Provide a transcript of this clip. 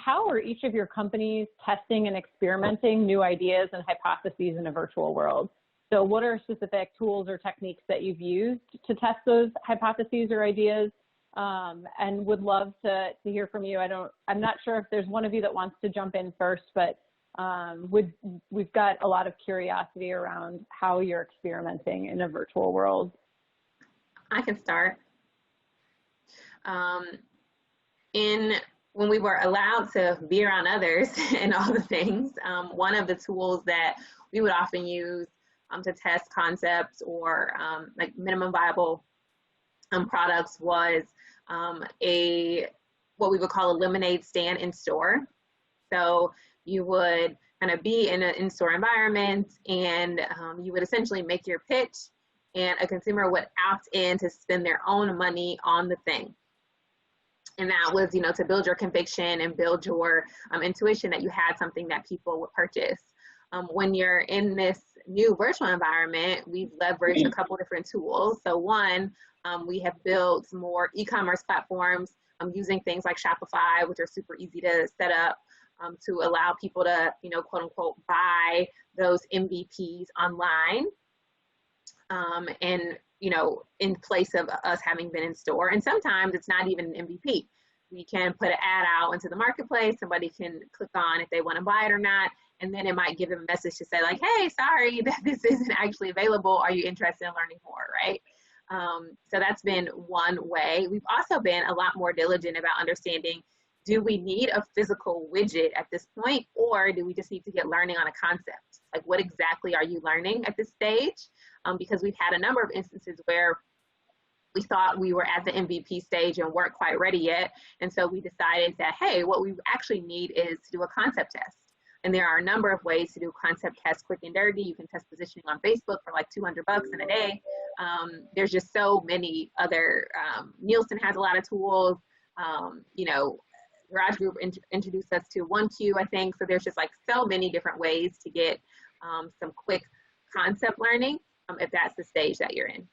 how are each of your companies testing and experimenting new ideas and hypotheses in a virtual world? So what are specific tools or techniques that you've used to test those hypotheses or ideas? And would love to hear from you. I'm not sure if there's one of you that wants to jump in first, but we've got a lot of curiosity around how you're experimenting in a virtual world. I can start. When we were allowed to be around others and all the things, one of the tools that we would often use to test concepts or like minimum viable products was what we would call a lemonade stand in store. So you would kind of be in an in-store environment, and you would essentially make your pitch, and a consumer would opt in to spend their own money on the thing. And that was, to build your conviction and build your intuition that you had something that people would purchase. When you're in this new virtual environment, we've leveraged a couple different tools. So one, we have built more e-commerce platforms using things like Shopify, which are super easy to set up to allow people to, quote unquote, buy those MVPs online. And in place of us having been in store. And sometimes it's not even an MVP. We can put an ad out into the marketplace. Somebody can click on if they want to buy it or not. And then it might give them a message to say like, hey, sorry that this isn't actually available. Are you interested in learning more, right? So that's been one way. We've also been a lot more diligent about understanding, do we need a physical widget at this point, or do we just need to get learning on a concept? Like, what exactly are you learning at this stage? Because we've had a number of instances where we thought we were at the MVP stage and weren't quite ready yet. And so we decided that, hey, what we actually need is to do a concept test. And there are a number of ways to do concept tests quick and dirty. You can test positioning on Facebook for like $200 in a day. There's just so many other, Nielsen has a lot of tools. Garage Group introduced us to 1Q, I think. So there's just like so many different ways to get some quick concept learning if that's the stage that you're in.